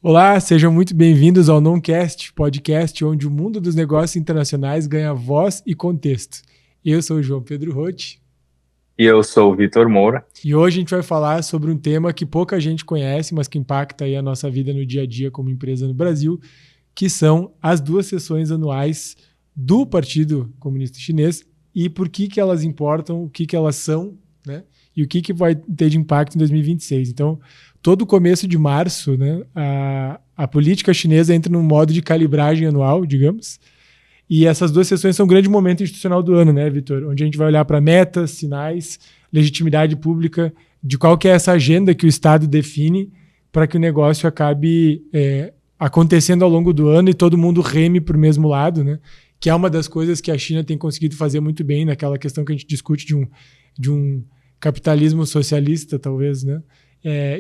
Olá, sejam muito bem-vindos ao Noncast, podcast onde o mundo dos negócios internacionais ganha voz e contexto. Eu sou o João Pedro Rotti. E eu sou o Vitor Moura. E hoje a gente vai falar sobre um tema que pouca gente conhece, mas que impacta aí a nossa vida no dia a dia como empresa no Brasil, que são as 2 sessões anuais do Partido Comunista Chinês e por que elas importam, o que elas são, né? E o que vai ter de impacto em 2026. Então, todo começo de março, né, a política chinesa entra num modo de calibragem anual, digamos, e essas 2 sessões são um grande momento institucional do ano, né, Vitor? Onde a gente vai olhar para metas, sinais, legitimidade pública, de qual que é essa agenda que o Estado define para que o negócio acabe acontecendo ao longo do ano e todo mundo reme para o mesmo lado, né? Que é uma das coisas que a China tem conseguido fazer muito bem naquela questão que a gente discute de um capitalismo socialista, talvez, né?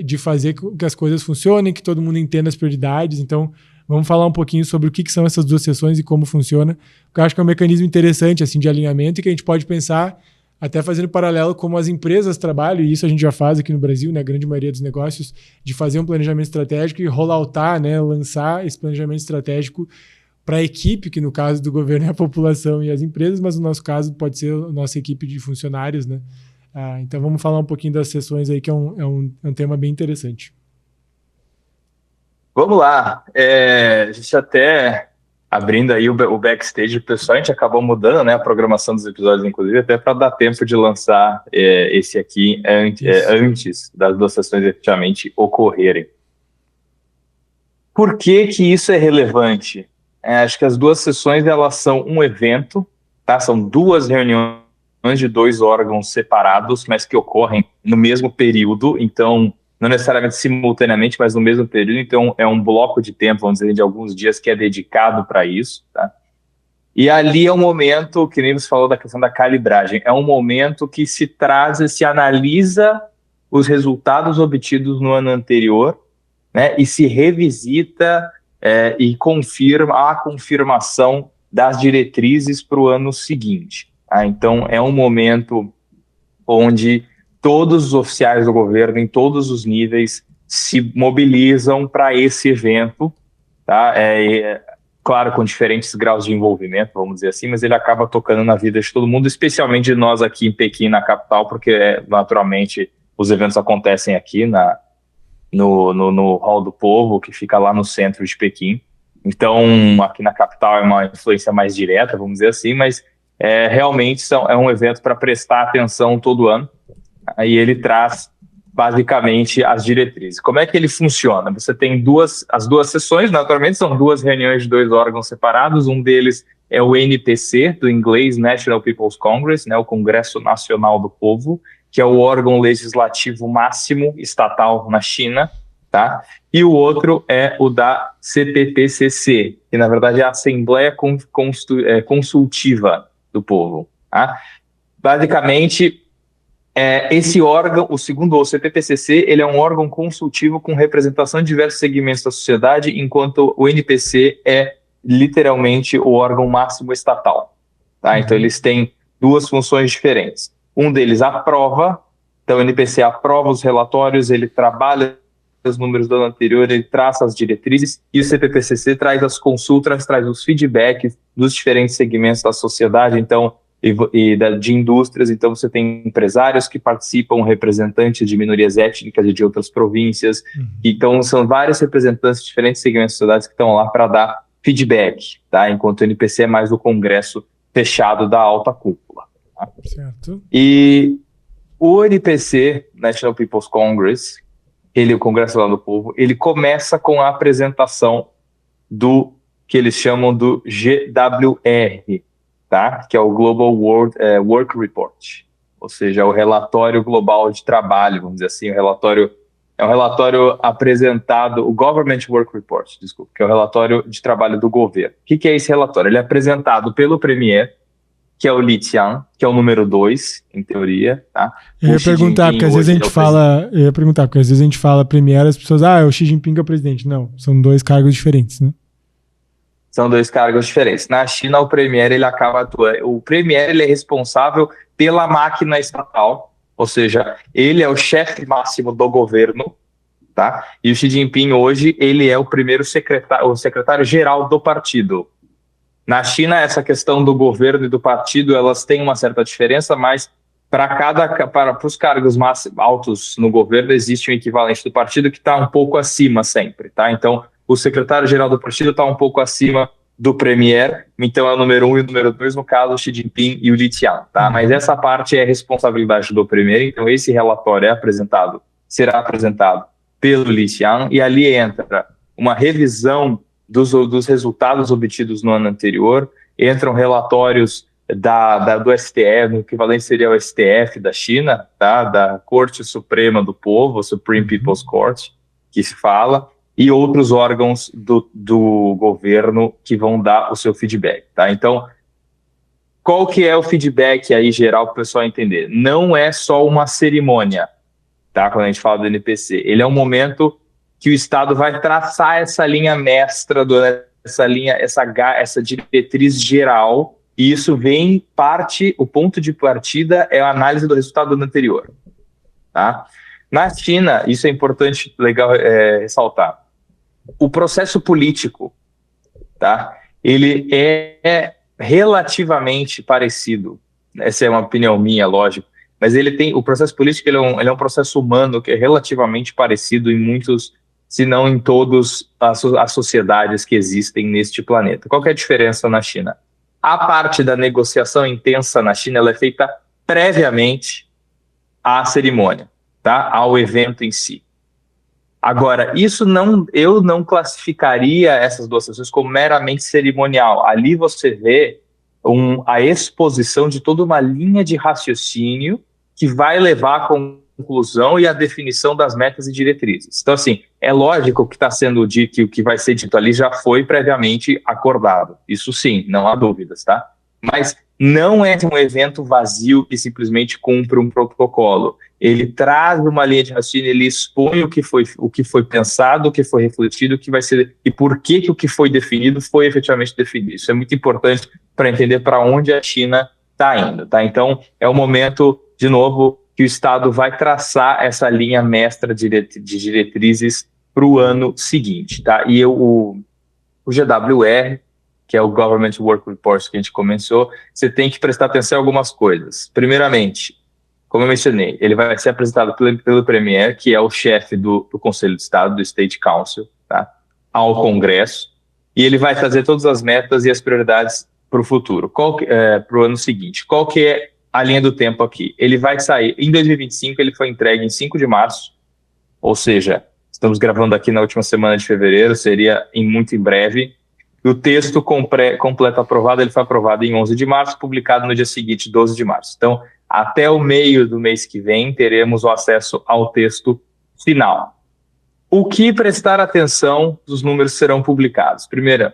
De fazer que as coisas funcionem, que todo mundo entenda as prioridades. Então, vamos falar um pouquinho sobre o que são essas 2 sessões e como funciona, porque eu acho que é um mecanismo interessante assim, de alinhamento e que a gente pode pensar, até fazendo paralelo como as empresas trabalham, e isso a gente já faz aqui no Brasil, né, a grande maioria dos negócios, de fazer um planejamento estratégico e rolloutar, né, lançar esse planejamento estratégico para a equipe, que no caso do governo é a população e as empresas, mas no nosso caso pode ser a nossa equipe de funcionários, né? Então vamos falar um pouquinho das sessões aí, que é um tema bem interessante. Vamos lá. A gente até abrindo aí o backstage do pessoal, a gente acabou mudando, né, a programação dos episódios, inclusive, até para dar tempo de lançar esse aqui antes das 2 sessões efetivamente ocorrerem. Por que isso é relevante? Acho que as 2 sessões elas são um evento, tá? São 2 reuniões de 2 órgãos separados, mas que ocorrem no mesmo período, então, não necessariamente simultaneamente, mas no mesmo período, então é um bloco de tempo, vamos dizer, de alguns dias que é dedicado para isso, tá? E ali é um momento, que nem você falou da questão da calibragem, é um momento que se analisa os resultados obtidos no ano anterior, né, e se revisita e confirma a confirmação das diretrizes para o ano seguinte. Então, é um momento onde todos os oficiais do governo, em todos os níveis, se mobilizam para esse evento, tá? Claro, com diferentes graus de envolvimento, vamos dizer assim, mas ele acaba tocando na vida de todo mundo, especialmente de nós aqui em Pequim, na capital, porque, naturalmente, os eventos acontecem aqui no Hall do Povo, que fica lá no centro de Pequim. Então, aqui na capital é uma influência mais direta, vamos dizer assim, mas realmente é um evento para prestar atenção todo ano, e ele traz basicamente as diretrizes. Como é que ele funciona? Você tem as 2 sessões, naturalmente são 2 reuniões de 2 órgãos separados, um deles é o NPC, do inglês National People's Congress, né, o Congresso Nacional do Povo, que é o órgão legislativo máximo estatal na China, tá? E o outro é o da CPPCC, que na verdade é a Assembleia Consultiva do Povo, tá? Basicamente, esse órgão, o segundo, o CPPCC, ele é um órgão consultivo com representação de diversos segmentos da sociedade, enquanto o NPC é literalmente o órgão máximo estatal, tá? Então eles têm 2 funções diferentes. Um deles aprova, então o NPC aprova os relatórios, ele trabalha os números do ano anterior, ele traça as diretrizes, e o CPPCC traz as consultas, traz os feedbacks dos diferentes segmentos da sociedade, então, de indústrias. Então você tem empresários que participam, representantes de minorias étnicas e de outras províncias, então são vários representantes de diferentes segmentos da sociedade que estão lá para dar feedback, tá? Enquanto o NPC é mais o congresso fechado da alta cúpula. Tá? Certo. E o NPC, National People's Congress, o Congresso lá do Povo, ele começa com a apresentação do que eles chamam do GWR, tá? Que é o Global Work Report, ou seja, o relatório global de trabalho, vamos dizer assim, é um relatório apresentado, o Government Work Report, desculpa, que é o relatório de trabalho do governo. O que é esse relatório? Ele é apresentado pelo Premier, que é o Li Qiang, que é o número 2, em teoria, tá? Eu ia perguntar, porque às vezes a gente fala primeiro, as pessoas, é o Xi Jinping é o presidente. Não, são 2 cargos diferentes, né? São 2 cargos diferentes. Na China, o Premier, ele acaba atuando. O Premier, ele é responsável pela máquina estatal, ou seja, ele é o chefe máximo do governo, tá? E o Xi Jinping hoje, ele é o primeiro o secretário-geral do partido. Na China, essa questão do governo e do partido, elas têm uma certa diferença, mas para os cargos mais altos no governo, existe um equivalente do partido que está um pouco acima sempre, tá? Então, o secretário-geral do partido está um pouco acima do premier, então é o número 1 e o número 2, no caso, o Xi Jinping e o Li Qiang, tá? Mas essa parte é responsabilidade do premier, então esse relatório será apresentado pelo Li Qiang, e ali entra uma revisão dos resultados obtidos no ano anterior, entram relatórios do STF, no equivalente seria o STF da China, tá? Da Corte Suprema do Povo, Supreme People's Court, que se fala, e outros órgãos do governo que vão dar o seu feedback, tá? Então, qual que é o feedback aí geral para o pessoal entender? Não é só uma cerimônia, tá? Quando a gente fala do NPC, ele é um momento que o Estado vai traçar essa linha mestra, essa diretriz geral, e isso o ponto de partida é a análise do resultado do anterior. Tá? Na China, isso é importante, legal ressaltar, o processo político, tá? Ele é relativamente parecido, essa é uma opinião minha, lógico, mas o processo político ele é um processo humano que é relativamente parecido em muitos, se não em todas as sociedades que existem neste planeta. Qual que é a diferença na China? A parte da negociação intensa na China ela é feita previamente à cerimônia, tá? Ao evento em si. Agora, eu não classificaria essas duas sessões como meramente cerimonial. Ali você vê a exposição de toda uma linha de raciocínio que vai levar à conclusão e à definição das metas e diretrizes. Então, assim, é lógico que está sendo dito, que o que vai ser dito ali já foi previamente acordado. Isso sim, não há dúvidas, tá? Mas não é um evento vazio que simplesmente cumpre um protocolo. Ele traz uma linha de raciocínio, ele expõe o que foi pensado, o que foi refletido, o que vai ser e por que o que foi definido foi efetivamente definido. Isso é muito importante para entender para onde a China está indo, tá? Então, é o momento, de novo, que o Estado vai traçar essa linha mestra de diretrizes para o ano seguinte, tá? E o GWR, que é o Government Work Report que a gente começou, você tem que prestar atenção em algumas coisas. Primeiramente, como eu mencionei, ele vai ser apresentado pelo Premier, que é o chefe do Conselho de Estado, do State Council, tá? Ao Congresso, e ele vai trazer todas as metas e as prioridades para o futuro, para o ano seguinte. Qual que é a linha do tempo aqui? Ele vai sair, em 2025, ele foi entregue em 5 de março, ou seja, estamos gravando aqui na última semana de fevereiro, seria muito em breve. E o texto completo aprovado, ele foi aprovado em 11 de março, publicado no dia seguinte, 12 de março. Então, até o meio do mês que vem, teremos o acesso ao texto final. O que prestar atenção, os números serão publicados. Primeiro,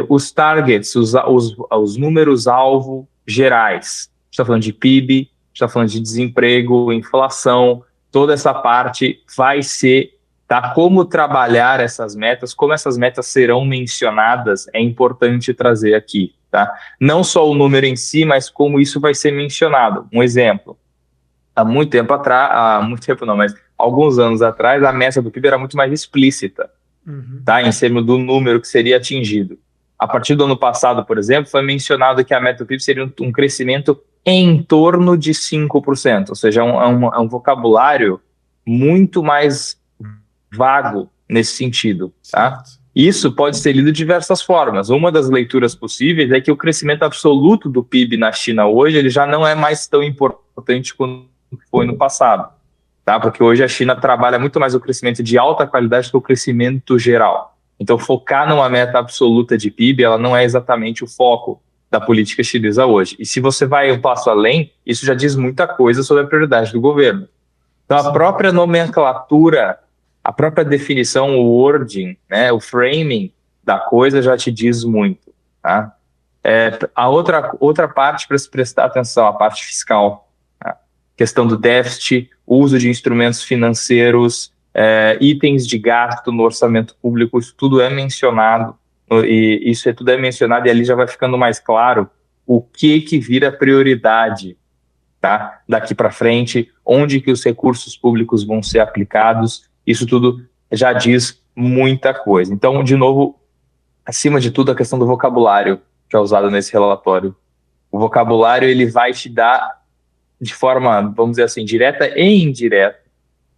os targets, os números-alvo gerais. A gente está falando de PIB, a gente está falando de desemprego, inflação, toda essa parte vai ser, tá? Como trabalhar essas metas, como essas metas serão mencionadas, é importante trazer aqui, tá? Não só o número em si, mas como isso vai ser mencionado. Um exemplo, alguns anos atrás, a meta do PIB era muito mais explícita, tá? Em cima do número que seria atingido. A partir do ano passado, por exemplo, foi mencionado que a meta do PIB seria um crescimento em torno de 5%, ou seja, é um vocabulário muito mais vago nesse sentido, tá? Isso pode ser lido de diversas formas. Uma das leituras possíveis é que o crescimento absoluto do PIB na China hoje, ele já não é mais tão importante quanto foi no passado, tá? Porque hoje a China trabalha muito mais o crescimento de alta qualidade que o crescimento geral. Então, focar numa meta absoluta de PIB, ela não é exatamente o foco da política chinesa hoje. E se você vai um passo além, isso já diz muita coisa sobre a prioridade do governo. Então, a própria nomenclatura, a própria definição, o wording, né, o framing da coisa já te diz muito, tá? A outra parte para se prestar atenção, a parte fiscal, tá? Questão do déficit, uso de instrumentos financeiros, itens de gasto no orçamento público, isso tudo é mencionado, e tudo é mencionado, e ali já vai ficando mais claro o que vira prioridade, tá? Daqui para frente, onde que os recursos públicos vão ser aplicados. Isso tudo já diz muita coisa. Então, de novo, acima de tudo, a questão do vocabulário que é usado nesse relatório. O vocabulário ele vai te dar, de forma, vamos dizer assim, direta e indireta,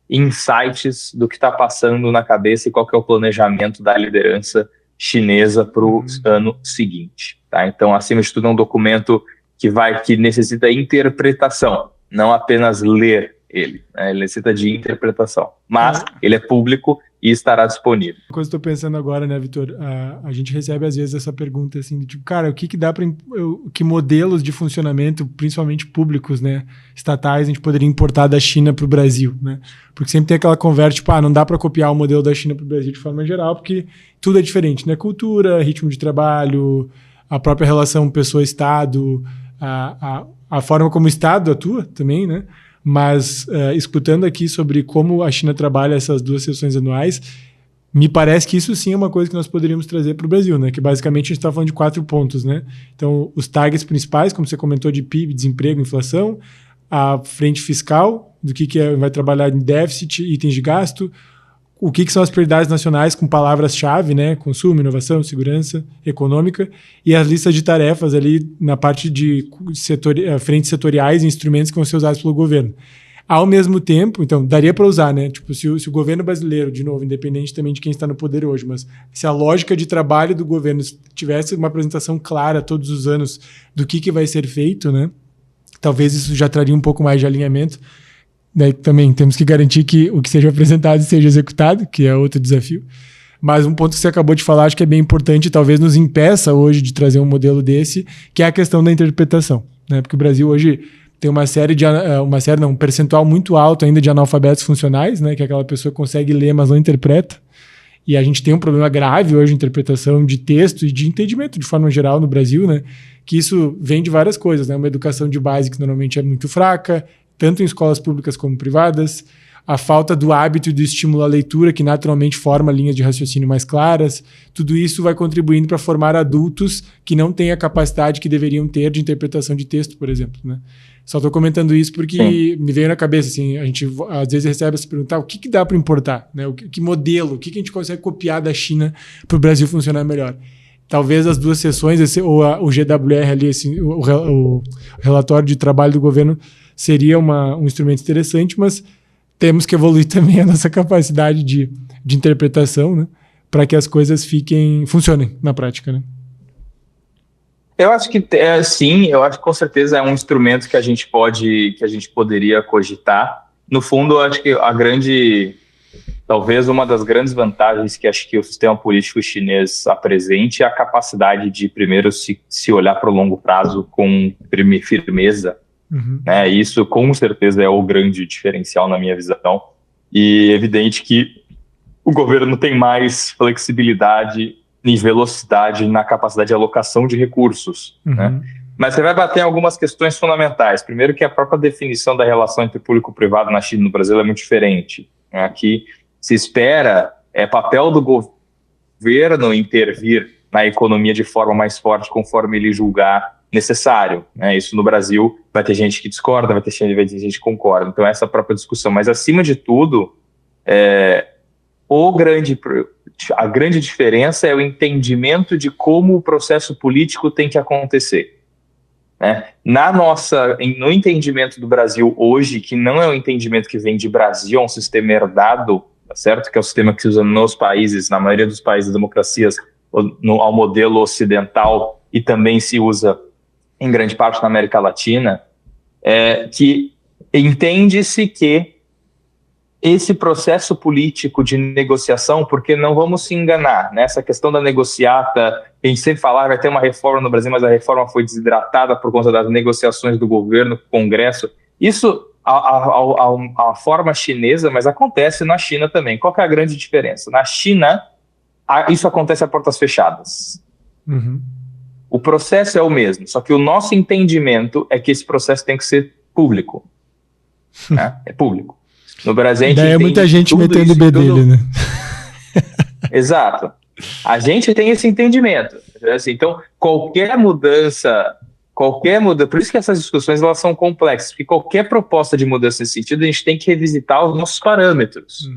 insights do que está passando na cabeça e qual que é o planejamento da liderança chinesa para o ano seguinte. Tá? Então, acima de tudo, é um documento que necessita interpretação, não apenas ler ele. Né? Ele necessita de interpretação. Mas ele é público e estará disponível. Uma coisa que eu estou pensando agora, né, Vitor? A gente recebe às vezes essa pergunta assim, tipo, cara, o que dá para que modelos de funcionamento, principalmente públicos, né, estatais, a gente poderia importar da China para o Brasil, né? Porque sempre tem aquela conversa, tipo, não dá para copiar o modelo da China para o Brasil de forma geral, porque tudo é diferente, né? Cultura, ritmo de trabalho, a própria relação pessoa-estado, a forma como o Estado atua também, né? Mas escutando aqui sobre como a China trabalha essas 2 sessões anuais, me parece que isso sim é uma coisa que nós poderíamos trazer para o Brasil, né? Que basicamente a gente está falando de 4 pontos, né? Então, os targets principais, como você comentou, de PIB, desemprego, inflação, a frente fiscal, do que vai trabalhar em déficit, itens de gasto, o que são as prioridades nacionais com palavras-chave, né? Consumo, inovação, segurança econômica, e as listas de tarefas ali na parte de frentes setoriais e instrumentos que vão ser usados pelo governo. Ao mesmo tempo, então, daria para usar, né? Tipo, se o governo brasileiro, de novo, independente também de quem está no poder hoje, mas se a lógica de trabalho do governo tivesse uma apresentação clara todos os anos do que vai ser feito, né? Talvez isso já traria um pouco mais de alinhamento. Daí também temos que garantir que o que seja apresentado seja executado, que é outro desafio. Mas um ponto que você acabou de falar, acho que é bem importante e talvez nos impeça hoje de trazer um modelo desse, que é a questão da interpretação, né? Porque o Brasil hoje tem um percentual muito alto ainda de analfabetos funcionais, né? Que é aquela pessoa que consegue ler, mas não interpreta. E a gente tem um problema grave hoje de interpretação de texto e de entendimento de forma geral no Brasil, né? Que isso vem de várias coisas, né? Uma educação de base que normalmente é muito fraca, tanto em escolas públicas como privadas, a falta do hábito e do estímulo à leitura, que naturalmente forma linhas de raciocínio mais claras. Tudo isso vai contribuindo para formar adultos que não têm a capacidade que deveriam ter de interpretação de texto, por exemplo, né? Só estou comentando isso porque me veio na cabeça, assim, a gente às vezes recebe essa pergunta, o que dá para importar? Né? Que modelo, o que a gente consegue copiar da China para o Brasil funcionar melhor? Talvez as 2 sessões, o GWR ali, assim, o relatório de trabalho do governo seria um instrumento interessante, mas temos que evoluir também a nossa capacidade de interpretação, né, para que as coisas funcionem na prática, né? Eu acho que sim, eu acho que com certeza é um instrumento que a gente poderia cogitar. No fundo, eu acho que talvez uma das grandes vantagens que acho que o sistema político chinês apresente é a capacidade de primeiro se olhar para o longo prazo com firmeza. Né? Isso com certeza é o grande diferencial na minha visão, e é evidente que o governo tem mais flexibilidade e velocidade na capacidade de alocação de recursos, né? Mas você vai bater em algumas questões fundamentais. Primeiro, que a própria definição da relação entre público e privado na China e no Brasil é muito diferente. Aqui se espera papel do governo intervir na economia de forma mais forte conforme ele julgar necessário, né? Isso no Brasil vai ter gente que discorda, vai ter gente que concorda. Então essa própria discussão. Mas acima de tudo, a grande diferença é o entendimento de como o processo político tem que acontecer, né? No entendimento do Brasil hoje, que não é um entendimento que vem de Brasil, é um sistema herdado, tá certo? Que é o sistema que se usa nos países, na maioria dos países democracias, ao modelo ocidental, e também se usa em grande parte na América Latina, que entende-se que esse processo político de negociação, porque não vamos se enganar, né? Essa questão da negociata, a gente sempre fala, vai ter uma reforma no Brasil, mas a reforma foi desidratada por conta das negociações do governo com o Congresso. Isso, a forma chinesa, mas acontece na China também. Qual que é a grande diferença? Na China, isso acontece a portas fechadas. O processo é o mesmo, só que o nosso entendimento é que esse processo tem que ser público. Né? É público. No Brasil, a gente daí é muita gente metendo bedelho, né? Exato. A gente tem esse entendimento. Assim, então, qualquer mudança, por isso que essas discussões elas são complexas, porque qualquer proposta de mudança nesse sentido, a gente tem que revisitar os nossos parâmetros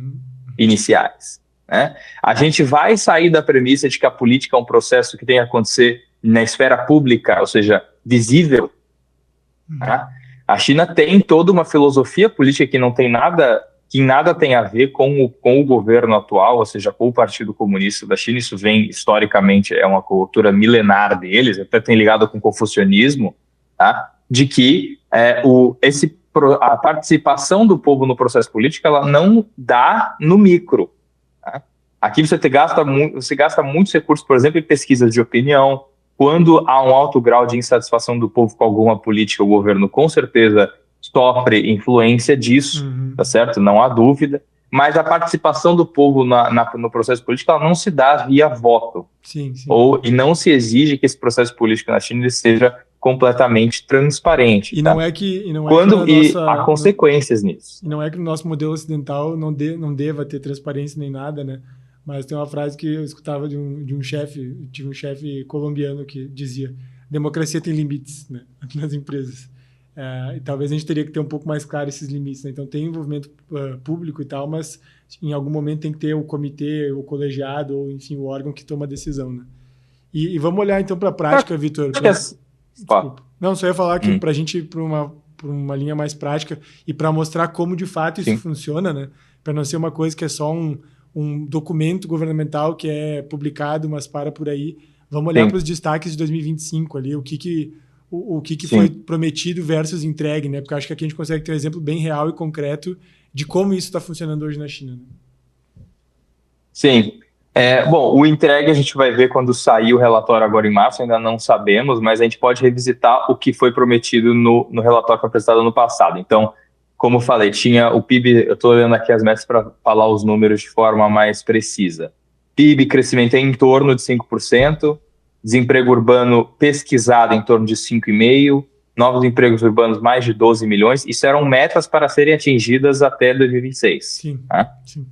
iniciais. né? A gente vai sair da premissa de que a política é um processo que tem que acontecer na esfera pública, ou seja, visível. Tá? A China tem toda uma filosofia política que não tem nada, que nada tem a ver com o governo atual, ou seja, com o Partido Comunista da China. Isso vem historicamente, é uma cultura milenar deles, até tem ligado com o confucionismo, tá? De que a participação do povo no processo político ela não dá no micro. Tá? Aqui você gasta muitos recursos, por exemplo, em pesquisas de opinião. Quando há um alto grau de insatisfação do povo com alguma política, o governo com certeza sofre influência disso, tá certo? Não há dúvida. Mas a participação do povo no processo político ela não se dá via voto. Sim. E não se exige que esse processo político na China seja completamente transparente. E tá? não é que há consequências nisso. E não é que no nosso modelo ocidental não deva ter transparência nem nada, né? Mas tem uma frase que eu escutava de um chefe, tive um chefe colombiano que dizia: democracia tem limites, né, nas empresas. E talvez a gente teria que ter um pouco mais claro esses limites, né? Então tem envolvimento público e tal, mas em algum momento tem que ter o comitê, o colegiado, ou enfim, o órgão que toma a decisão, né? E vamos olhar então para a prática, Vitor. Desculpa. Não, só ia falar que para a gente ir para uma linha mais prática e para mostrar como de fato isso funciona, né? Para não ser uma coisa que é só um documento governamental que é publicado, mas para por aí. Vamos olhar para os destaques de 2025 ali, o que foi prometido versus entregue, né? Porque eu acho que aqui a gente consegue ter um exemplo bem real e concreto de como isso está funcionando hoje na China. Né? Sim. Bom, o entregue a gente vai ver quando sair o relatório agora em março, ainda não sabemos, mas a gente pode revisitar o que foi prometido no relatório que foi apresentado ano passado. Então, como eu falei, tinha o PIB, eu estou olhando aqui as metas para falar os números de forma mais precisa. PIB, crescimento em torno de 5%, desemprego urbano pesquisado em torno de 5,5%, novos empregos urbanos mais de 12 milhões, isso eram metas para serem atingidas até 2026. Sim, tá? sim.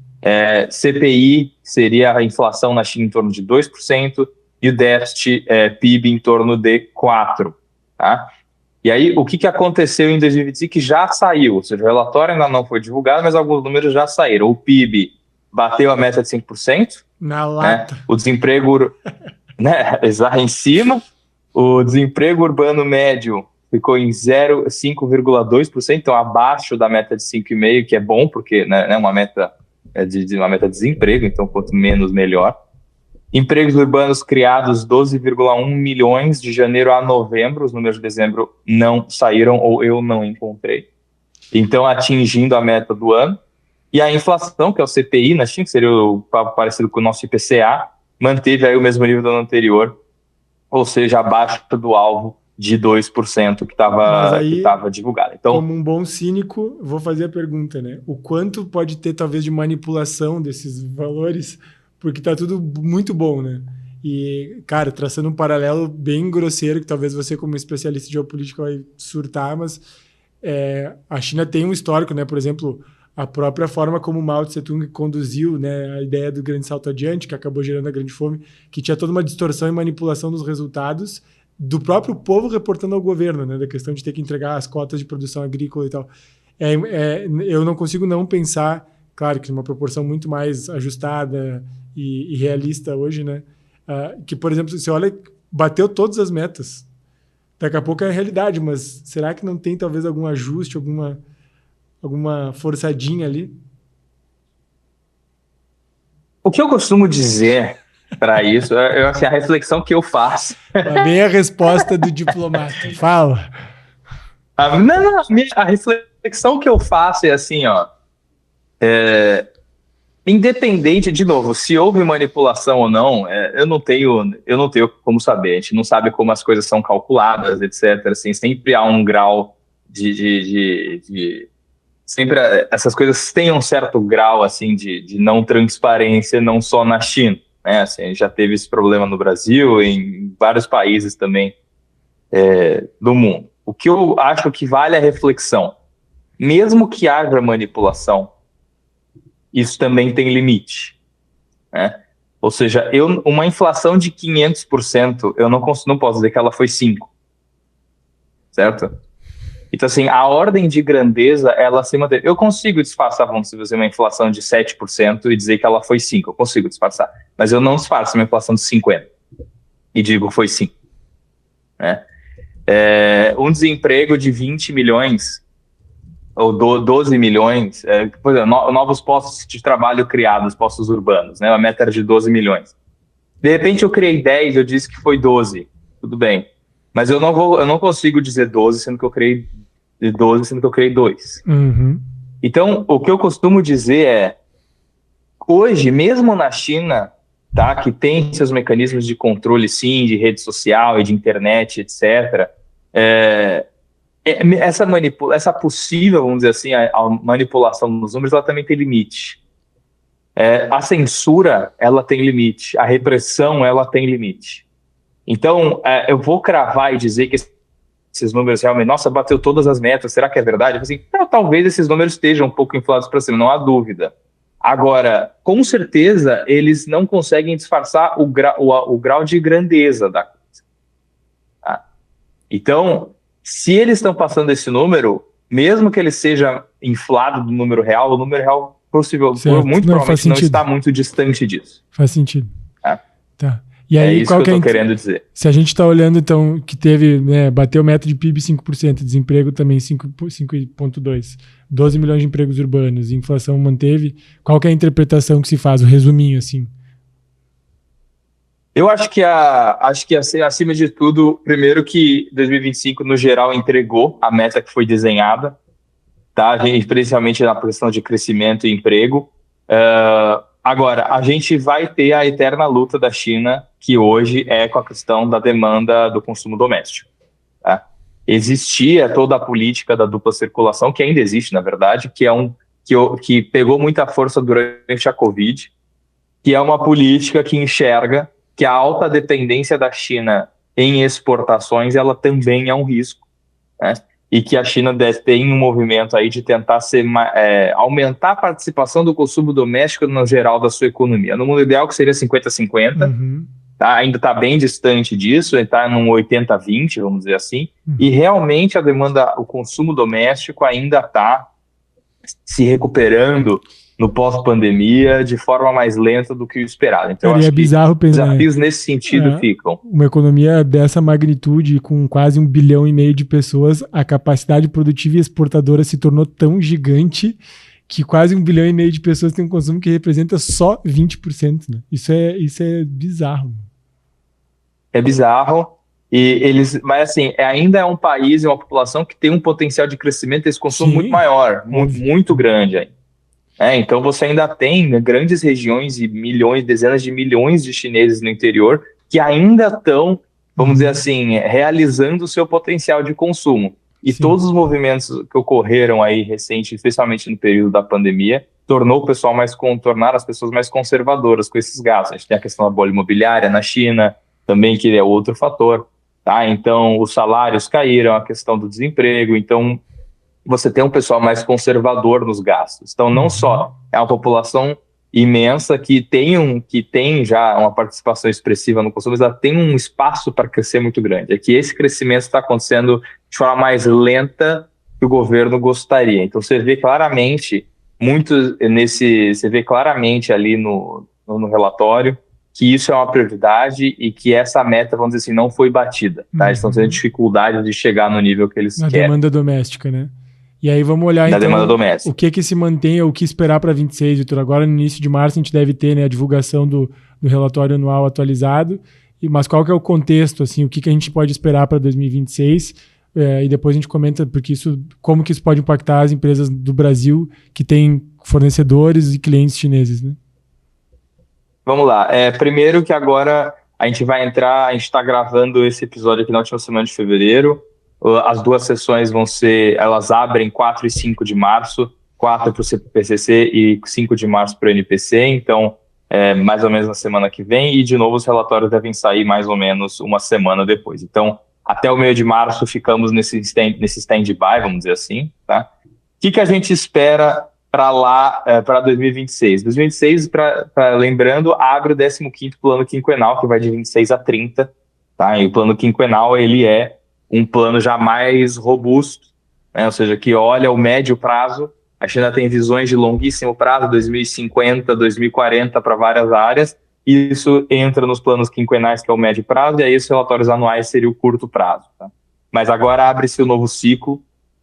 CPI seria a inflação na China em torno de 2% e o déficit PIB em torno de 4%. Tá? E aí, o que aconteceu em 2025 que já saiu? Ou seja, o relatório ainda não foi divulgado, mas alguns números já saíram. O PIB bateu a meta de 5%. Na lata. O desemprego... em cima. O desemprego urbano médio ficou em 5,2%, então abaixo da meta de 5,5%, que é bom, porque é uma meta uma meta de desemprego, então quanto menos, melhor. Empregos urbanos criados 12,1 milhões de janeiro a novembro, os números de dezembro não saíram ou eu não encontrei. Então, atingindo a meta do ano. E a inflação, que é o CPI na China, que seria parecido com o nosso IPCA, manteve aí o mesmo nível do ano anterior, ou seja, abaixo do alvo de 2% que estava divulgado. Então, como um bom cínico, vou fazer a pergunta, né? O quanto pode ter, talvez, de manipulação desses valores, porque está tudo muito bom, né? E, cara, traçando um paralelo bem grosseiro, que talvez você, como especialista de geopolítica, vai surtar, mas a China tem um histórico, né? Por exemplo, a própria forma como Mao Tse-tung conduziu, né, a ideia do grande salto adiante, que acabou gerando a grande fome, que tinha toda uma distorção e manipulação dos resultados do próprio povo reportando ao governo, né, da questão de ter que entregar as cotas de produção agrícola e tal. Eu não consigo não pensar, claro que numa proporção muito mais ajustada e realista hoje, né, que, por exemplo, você olha, bateu todas as metas. Daqui a pouco é a realidade, mas será que não tem talvez algum ajuste, alguma forçadinha ali? O que eu costumo dizer para isso, assim, a reflexão que eu faço... Lá vem a resposta do diplomata. Fala. A reflexão que eu faço é assim, independente, de novo, se houve manipulação ou não, eu não tenho como saber. A gente não sabe como as coisas são calculadas, etc. Assim, sempre há um grau sempre essas coisas têm um certo grau assim de não transparência, não só na China, né? Assim, a gente já teve esse problema no Brasil, em vários países também do mundo. O que eu acho que vale a reflexão, mesmo que haja manipulação, isso também tem limite, né? Ou seja, uma inflação de 500%, eu não posso dizer que ela foi 5%, certo? Então, assim, a ordem de grandeza, ela se mantém. Eu consigo disfarçar, vamos dizer, uma inflação de 7% e dizer que ela foi 5%. Eu consigo disfarçar. Mas eu não disfarço uma inflação de 50% e digo foi 5%. Né? Um desemprego de 20 milhões ou 12 milhões, por exemplo, novos postos de trabalho criados, postos urbanos, né? A meta era de 12 milhões. De repente eu criei 10, eu disse que foi 12. Tudo bem. Mas eu não consigo dizer 12, sendo que eu criei 12, sendo que eu criei 2. Uhum. Então, o que eu costumo dizer é, hoje, mesmo na China, tá, que tem seus mecanismos de controle, sim, de rede social e de internet, etc., essa possível, vamos dizer assim, a manipulação dos números, ela também tem limite. A censura, ela tem limite. A repressão, ela tem limite. Então, eu vou cravar e dizer que esses números realmente, nossa, bateu todas as metas, será que é verdade? Assim, talvez esses números estejam um pouco inflados para cima, não há dúvida. Agora, com certeza, eles não conseguem disfarçar o grau de grandeza da coisa. Tá? Então, se eles estão passando esse número, mesmo que ele seja inflado do número real, o número real muito provavelmente não está muito distante disso. Faz sentido. Tá. E aí, isso que eu estou querendo dizer. Se a gente está olhando, então, que teve, né, bateu meta de PIB 5%, desemprego também 5,2%, 12 milhões de empregos urbanos, inflação manteve, qual que é a interpretação que se faz, o resuminho, assim? Eu acho que acima de tudo, primeiro que 2025, no geral, entregou a meta que foi desenhada, tá? Especialmente na questão de crescimento e emprego. Agora, a gente vai ter a eterna luta da China, que hoje é com a questão da demanda do consumo doméstico. Tá? Existia toda a política da dupla circulação, que ainda existe, na verdade, que pegou muita força durante a Covid, que é uma política que enxerga que a alta dependência da China em exportações, ela também é um risco, né? E que a China tem um movimento aí de tentar aumentar a participação do consumo doméstico no geral da sua economia. No mundo ideal, que seria 50-50, tá? Ainda está bem distante disso, está num 80-20, vamos dizer assim, e realmente a demanda, o consumo doméstico ainda está se recuperando no pós-pandemia de forma mais lenta do que o esperado. Então, acho é bizarro que desafios nesse sentido ficam. Uma economia dessa magnitude, com quase 1,5 bilhão de pessoas, a capacidade produtiva e exportadora se tornou tão gigante que quase 1,5 bilhão de pessoas têm um consumo que representa só 20%. Né? Isso é bizarro. É bizarro. Mas assim, ainda é um país e uma população que tem um potencial de crescimento desse consumo muito maior, muito grande ainda. Então você ainda tem, né, grandes regiões e dezenas de milhões de chineses no interior que ainda estão, vamos dizer assim, realizando o seu potencial de consumo. E todos os movimentos que ocorreram aí recente, especialmente no período da pandemia, tornaram as pessoas mais conservadoras com esses gastos. A gente tem a questão da bolha imobiliária na China, também, que é outro fator. Tá? Então, os salários caíram, a questão do desemprego, então você tem um pessoal mais conservador nos gastos. Então, não só é uma população imensa que tem já uma participação expressiva no consumo, mas ela tem um espaço para crescer muito grande. É que esse crescimento está acontecendo de forma mais lenta que o governo gostaria. Então, você vê claramente ali no relatório que isso é uma prioridade e que essa meta, vamos dizer assim, não foi batida. Tá? Eles estão tendo dificuldade de chegar no nível que eles querem. Na demanda doméstica, né? E aí vamos olhar, então, demanda doméstica. O que se mantém ou o que esperar para 26, Vitor. Agora, no início de março, a gente deve ter, né, a divulgação do relatório anual atualizado, mas qual que é o contexto, assim, o que a gente pode esperar para 2026? E depois a gente comenta como que isso pode impactar as empresas do Brasil que têm fornecedores e clientes chineses, né? Vamos lá. Primeiro que agora a gente está gravando esse episódio aqui na última semana de fevereiro. As duas sessões elas abrem 4 e 5 de março, 4 para o CPCC e 5 de março para o NPC, então mais ou menos na semana que vem, e de novo os relatórios devem sair mais ou menos uma semana depois. Então, até o meio de março ficamos nesse stand-by, vamos dizer assim, tá? O que a gente espera para 2026? 2026, lembrando, abre o 15º plano quinquenal, que vai de 26 a 30, tá? E o plano quinquenal, ele é um plano já mais robusto, né? Ou seja, que olha o médio prazo. A China tem visões de longuíssimo prazo, 2050, 2040 para várias áreas, e isso entra nos planos quinquenais, que é o médio prazo, e aí os relatórios anuais seria o curto prazo. Tá? Mas agora abre-se o novo ciclo,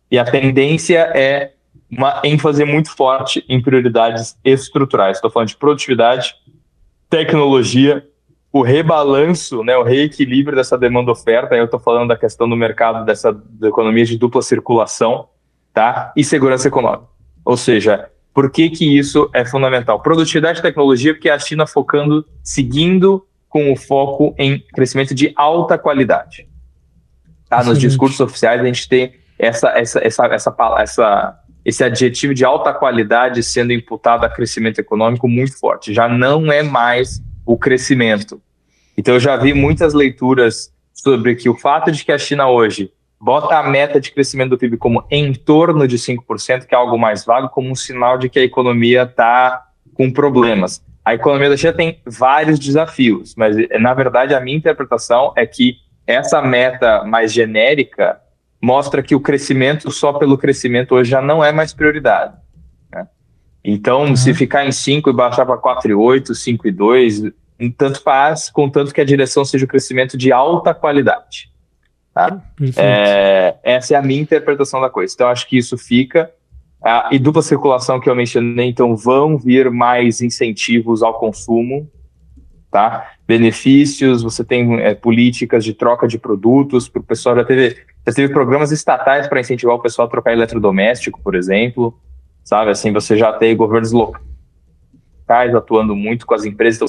e a tendência é uma ênfase muito forte em prioridades estruturais. Estou falando de produtividade, tecnologia, o rebalanço, né, o reequilíbrio dessa demanda-oferta, aí eu estou falando da questão do mercado da economia de dupla circulação, tá? E segurança econômica. Ou seja, por que isso é fundamental? Produtividade e tecnologia, porque a China seguindo com o foco em crescimento de alta qualidade. Tá? Nos discursos oficiais a gente tem esse adjetivo de alta qualidade sendo imputado a crescimento econômico muito forte. Já não é mais o crescimento. Então eu já vi muitas leituras sobre que o fato de que a China hoje bota a meta de crescimento do PIB como em torno de 5%, que é algo mais vago, como um sinal de que a economia está com problemas. A economia da China tem vários desafios, mas, na verdade, a minha interpretação é que essa meta mais genérica mostra que o crescimento só pelo crescimento hoje já não é mais prioridade. Né? Então, se ficar em 5 e baixar para 4,8, 5,2, tanto faz, contanto que a direção seja o crescimento de alta qualidade. Tá? Essa é a minha interpretação da coisa. Então, acho que isso fica. E dupla circulação que eu mencionei, então vão vir mais incentivos ao consumo, tá? Benefícios, você tem políticas de troca de produtos, para o pessoal já teve programas estatais para incentivar o pessoal a trocar eletrodoméstico, por exemplo, sabe? Assim, você já tem governos locais atuando muito com as empresas, então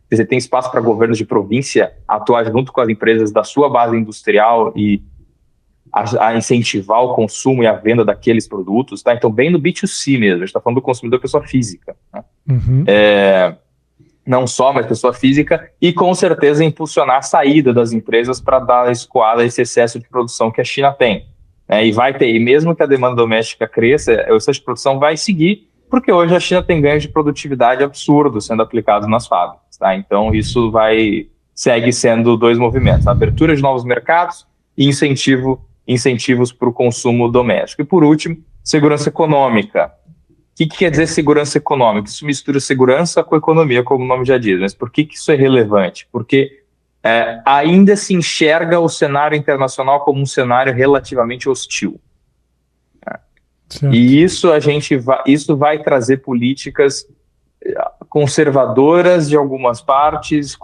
você tem espaço para governos de província atuar junto com as empresas da sua base industrial e a incentivar o consumo e a venda daqueles produtos, tá? Então, bem no B2C mesmo, a gente está falando do consumidor pessoa física, né? Não só, mas pessoa física, e com certeza impulsionar a saída das empresas para dar a escoada a esse excesso de produção que a China tem. E mesmo que a demanda doméstica cresça, o excesso de produção vai seguir, porque hoje a China tem ganhos de produtividade absurdos sendo aplicados nas fábricas, tá? Então isso segue sendo dois movimentos: abertura de novos mercados e incentivos para o consumo doméstico. E por último, segurança econômica. O que quer dizer segurança econômica? Isso mistura segurança com economia, como o nome já diz. Mas por que isso é relevante? Porque ainda se enxerga o cenário internacional como um cenário relativamente hostil. E isso vai trazer políticas conservadoras de algumas partes,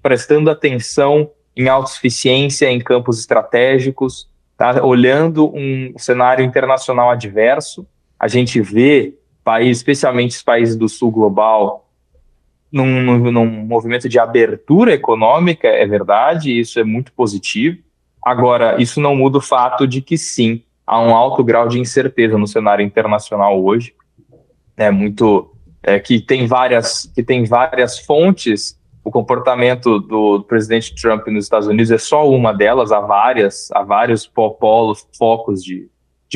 prestando atenção em autossuficiência em campos estratégicos, tá? Olhando um cenário internacional adverso. A gente vê especialmente os países do sul global, num movimento de abertura econômica, é verdade, isso é muito positivo. Agora, isso não muda o fato de que sim, há um alto grau de incerteza no cenário internacional hoje, que tem várias fontes. O comportamento do presidente Trump nos Estados Unidos é só uma delas, há vários focos de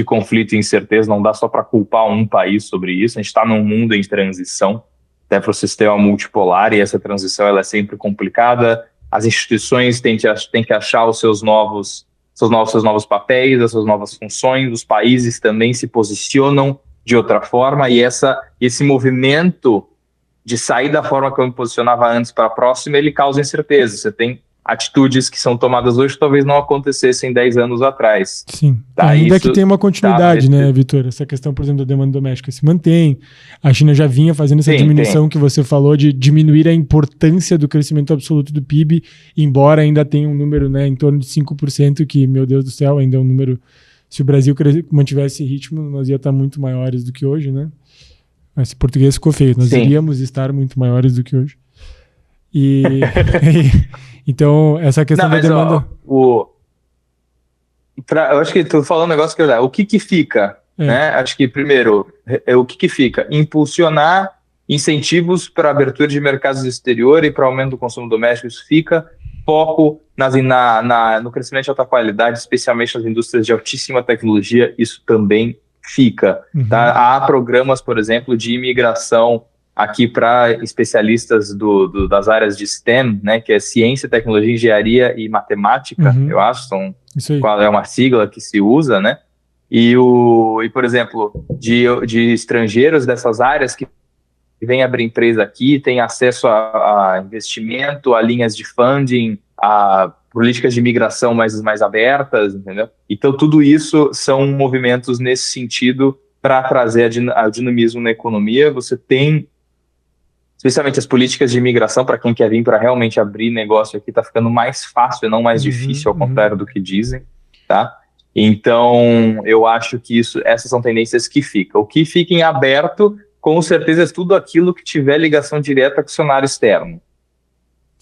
conflito e incerteza, não dá só para culpar um país sobre isso. A gente está num mundo em transição, até para o sistema multipolar, e essa transição ela é sempre complicada. As instituições têm que achar os seus novos papéis, as suas novas funções, os países também se posicionam de outra forma, e esse movimento de sair da forma que eu me posicionava antes para a próxima, ele causa incerteza. Você tem atitudes que são tomadas hoje que talvez não acontecessem 10 anos atrás. Sim, ainda que tem uma continuidade, né, Vitor? Essa questão, por exemplo, da demanda doméstica se mantém. A China já vinha fazendo essa diminuição que você falou de diminuir a importância do crescimento absoluto do PIB, embora ainda tenha um número, né, em torno de 5%, que, meu Deus do céu, ainda é um número... Se o Brasil mantivesse esse ritmo, nós ia estar muito maiores do que hoje, né? Mas esse português ficou feio. Nós iríamos estar muito maiores do que hoje. Então, essa questão da demanda... eu acho que tu falou um negócio que o que fica, né? Acho que, primeiro, o que fica? Impulsionar incentivos para abertura de mercados exterior e para aumento do consumo doméstico. Isso fica. Foco no crescimento de alta qualidade, especialmente nas indústrias de altíssima tecnologia, isso também fica. Tá? Há programas, por exemplo, de imigração aqui para especialistas das áreas de STEM, né, que é ciência, tecnologia, engenharia e matemática, eu acho, é uma sigla que se usa, né? por exemplo, de estrangeiros dessas áreas que vêm abrir empresa aqui, têm acesso a investimento, a linhas de funding, a políticas de imigração mais abertas, entendeu? Então, tudo isso são movimentos nesse sentido para trazer o dinamismo na economia. Você tem, especialmente as políticas de imigração, para quem quer vir para realmente abrir negócio aqui, está ficando mais fácil e não mais difícil, ao contrário do que dizem, tá? Então, eu acho que essas são tendências que ficam. O que fica em aberto, com certeza, é tudo aquilo que tiver ligação direta com o acionário externo.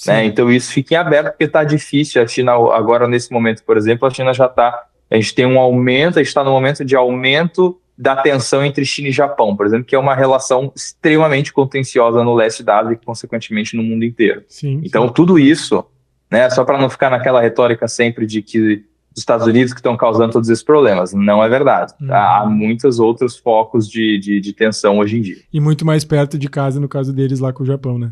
Né? Então, isso fica em aberto porque está difícil. A China, agora, nesse momento, por exemplo, a China já está... A gente tem um aumento, a gente está no momento de aumento da tensão entre China e Japão, por exemplo, que é uma relação extremamente contenciosa no leste da Ásia e, consequentemente, no mundo inteiro. Então, tudo isso, né, só para não ficar naquela retórica sempre de que os Estados Unidos que estão causando todos esses problemas, não é verdade. Há muitos outros focos de tensão hoje em dia. E muito mais perto de casa, no caso deles, lá com o Japão, né?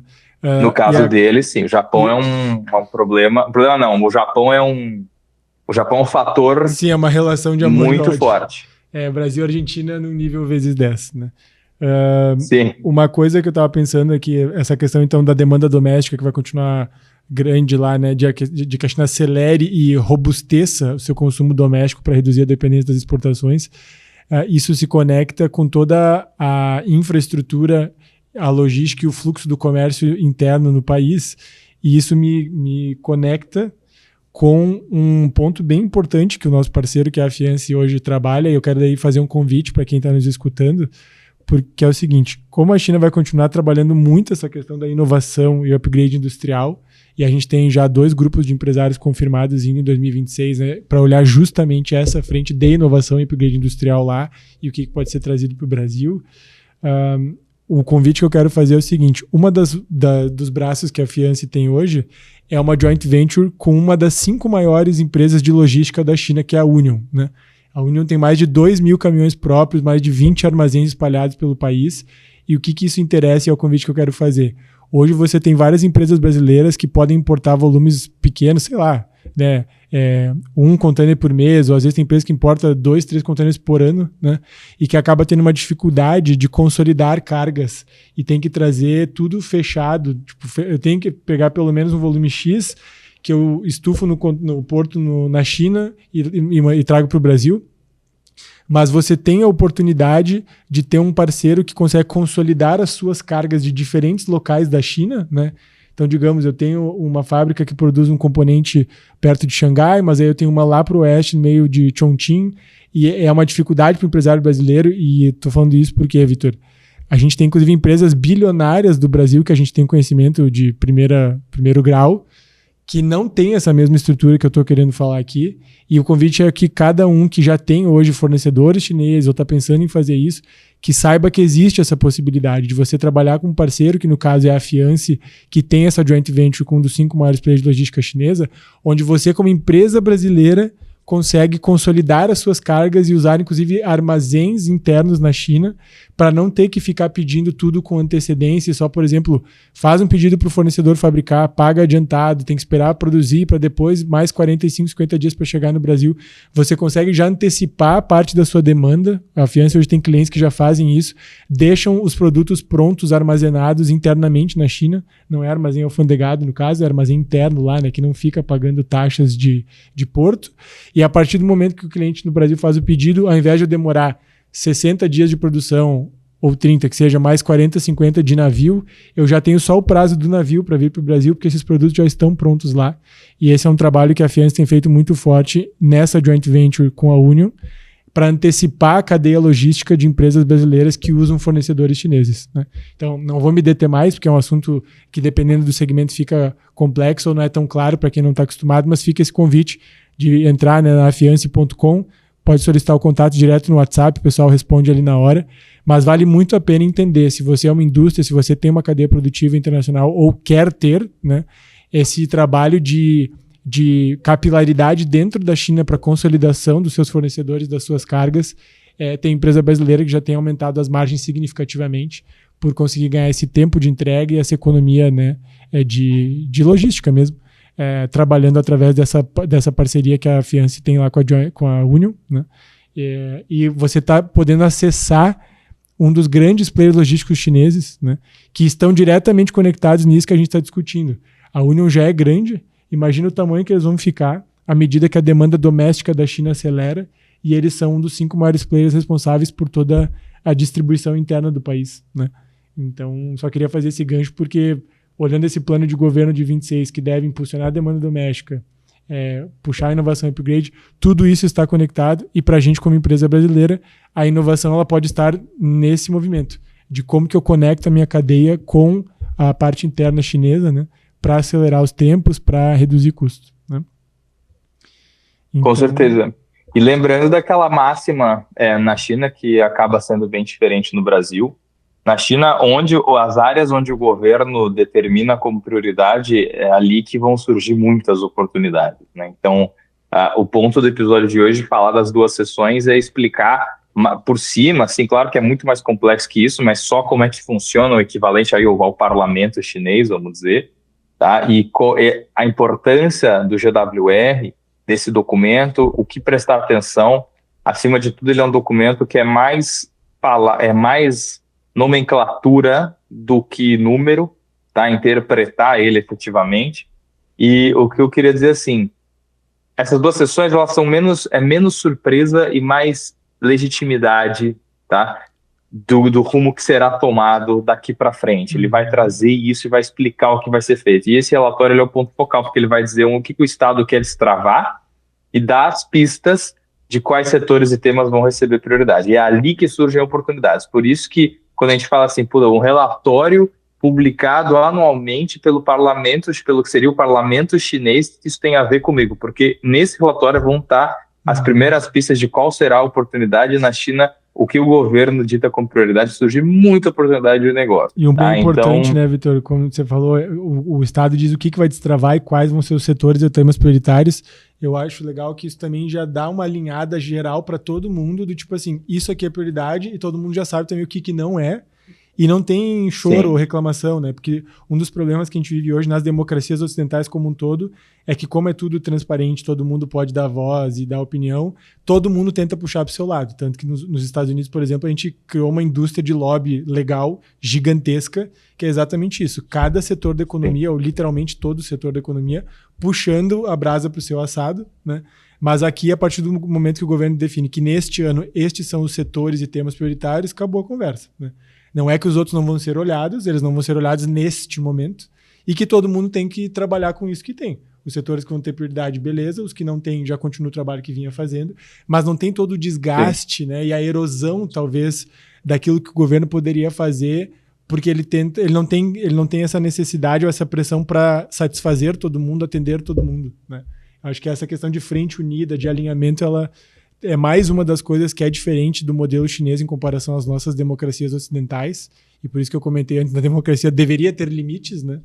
No caso deles, sim. O Japão é um problema... Problema não, o Japão é um fator... Sim, é uma relação de amor muito forte. Brasil e Argentina no nível vezes 10, né? Sim. Uma coisa que eu estava pensando é que essa questão, então, da demanda doméstica que vai continuar grande lá, né, de que a China acelere e robusteça o seu consumo doméstico para reduzir a dependência das exportações, isso se conecta com toda a infraestrutura, a logística e o fluxo do comércio interno no país, e isso me conecta com um ponto bem importante que o nosso parceiro, que é a Fiance, hoje trabalha, e eu quero daí fazer um convite para quem está nos escutando, porque é o seguinte: como a China vai continuar trabalhando muito essa questão da inovação e upgrade industrial, e a gente tem já 2 grupos de empresários confirmados indo em 2026, né, para olhar justamente essa frente de inovação e upgrade industrial lá, e o que pode ser trazido para o Brasil. O convite que eu quero fazer é o seguinte: uma dos braços que a Fiance tem hoje é uma joint venture com uma das 5 maiores empresas de logística da China, que é a Union, né? A Union tem mais de 2.000 caminhões próprios, mais de 20 armazéns espalhados pelo país. E o que isso interessa e é o convite que eu quero fazer. Hoje você tem várias empresas brasileiras que podem importar volumes pequenos, sei lá, né, 1 container por mês, ou às vezes tem empresas que importam 2, 3 containers por ano, né, e que acaba tendo uma dificuldade de consolidar cargas e tem que trazer tudo fechado. Tipo, eu tenho que pegar pelo menos um volume X que eu estufo no porto na China e trago para o Brasil. Mas você tem a oportunidade de ter um parceiro que consegue consolidar as suas cargas de diferentes locais da China, né? Então, digamos, eu tenho uma fábrica que produz um componente perto de Xangai, mas aí eu tenho uma lá para o oeste, no meio de Chongqing, e é uma dificuldade para o empresário brasileiro, e estou falando isso porque, Vitor, a gente tem, inclusive, empresas bilionárias do Brasil que a gente tem conhecimento de primeiro grau, que não tem essa mesma estrutura que eu estou querendo falar aqui, e o convite é que cada um que já tem hoje fornecedores chineses ou está pensando em fazer isso, que saiba que existe essa possibilidade de você trabalhar com um parceiro, que no caso é a Fiance, que tem essa joint venture com um dos 5 maiores players de logística chinesa, onde você, como empresa brasileira, consegue consolidar as suas cargas e usar, inclusive, armazéns internos na China para não ter que ficar pedindo tudo com antecedência. Só, por exemplo, faz um pedido para o fornecedor fabricar, paga adiantado, tem que esperar produzir para depois mais 45, 50 dias para chegar no Brasil. Você consegue já antecipar parte da sua demanda. A Fiance hoje tem clientes que já fazem isso, deixam os produtos prontos, armazenados internamente na China. Não é armazém alfandegado, no caso, é armazém interno lá, né, que não fica pagando taxas de porto. E a partir do momento que o cliente no Brasil faz o pedido, ao invés de eu demorar 60 dias de produção, ou 30, que seja mais 40, 50 de navio, eu já tenho só o prazo do navio para vir para o Brasil, porque esses produtos já estão prontos lá. E esse é um trabalho que a Fiance tem feito muito forte nessa joint venture com a Union, para antecipar a cadeia logística de empresas brasileiras que usam fornecedores chineses, né? Então, não vou me deter mais, porque é um assunto que, dependendo do segmento, fica complexo ou não é tão claro para quem não está acostumado, mas fica esse convite de entrar, né, na fiance.com, pode solicitar o contato direto no WhatsApp, o pessoal responde ali na hora, mas vale muito a pena entender, se você é uma indústria, se você tem uma cadeia produtiva internacional ou quer ter, né, esse trabalho de capilaridade dentro da China para consolidação dos seus fornecedores, das suas cargas, tem empresa brasileira que já tem aumentado as margens significativamente por conseguir ganhar esse tempo de entrega e essa economia, né, de logística mesmo, trabalhando através dessa parceria que a Fiance tem lá com a Union, né? E você está podendo acessar um dos grandes players logísticos chineses, né, que estão diretamente conectados nisso que a gente está discutindo. A Union já é grande, imagina o tamanho que eles vão ficar à medida que a demanda doméstica da China acelera, e eles são um dos 5 maiores players responsáveis por toda a distribuição interna do país, né? Então, só queria fazer esse gancho porque, olhando esse plano de governo de 26, que deve impulsionar a demanda doméstica, puxar a inovação e upgrade, tudo isso está conectado, e para a gente como empresa brasileira, a inovação ela pode estar nesse movimento, de como que eu conecto a minha cadeia com a parte interna chinesa, né, para acelerar os tempos, para reduzir custos, né? Então, com certeza. E lembrando daquela máxima na China, que acaba sendo bem diferente no Brasil. Na China, as áreas onde o governo determina como prioridade, é ali que vão surgir muitas oportunidades, né? Então, o ponto do episódio de hoje, falar das 2 sessões, é explicar por cima, assim, claro que é muito mais complexo que isso, mas só como é que funciona o equivalente aí ao parlamento chinês, vamos dizer, tá? E a importância do GWR, desse documento, o que prestar atenção. Acima de tudo, ele é um documento que é mais nomenclatura do que número, tá? Interpretar ele efetivamente. E o que eu queria dizer assim, essas 2 sessões, elas são menos surpresa e mais legitimidade, tá? Do rumo que será tomado daqui para frente. Ele vai trazer isso e vai explicar o que vai ser feito. E esse relatório ele é o ponto focal, porque ele vai dizer o que o Estado quer destravar e dar as pistas de quais setores e temas vão receber prioridade. E é ali que surgem oportunidades. Por isso que, quando a gente fala assim, um relatório publicado anualmente pelo que seria o parlamento chinês, isso tem a ver comigo, porque nesse relatório vão estar as primeiras pistas de qual será a oportunidade na China, o que o governo dita como prioridade, surge muita oportunidade de negócio. E um ponto importante, né, Vitor, como você falou, o Estado diz o que vai destravar e quais vão ser os setores e temas prioritários. Eu acho legal que isso também já dá uma alinhada geral para todo mundo, do tipo assim, isso aqui é prioridade e todo mundo já sabe também o que não é. E não tem choro ou reclamação, né? Porque um dos problemas que a gente vive hoje nas democracias ocidentais como um todo é que, como é tudo transparente, todo mundo pode dar voz e dar opinião, todo mundo tenta puxar para o seu lado. Tanto que nos Estados Unidos, por exemplo, a gente criou uma indústria de lobby legal gigantesca, que é exatamente isso. Cada setor da economia, ou literalmente todo o setor da economia, puxando a brasa para o seu assado, né? Mas aqui, a partir do momento que o governo define que neste ano estes são os setores e temas prioritários, acabou a conversa, né? Não é que os outros não vão ser olhados, eles não vão ser olhados neste momento, e que todo mundo tem que trabalhar com isso que tem. Os setores que vão ter prioridade, beleza, os que não têm já continuam o trabalho que vinha fazendo, mas não tem todo o desgaste, né, e a erosão, talvez, daquilo que o governo poderia fazer, porque ele não tem essa necessidade ou essa pressão para satisfazer todo mundo, atender todo mundo, né? Acho que essa questão de frente unida, de alinhamento, ela é mais uma das coisas que é diferente do modelo chinês em comparação às nossas democracias ocidentais, e por isso que eu comentei antes, a democracia deveria ter limites, né?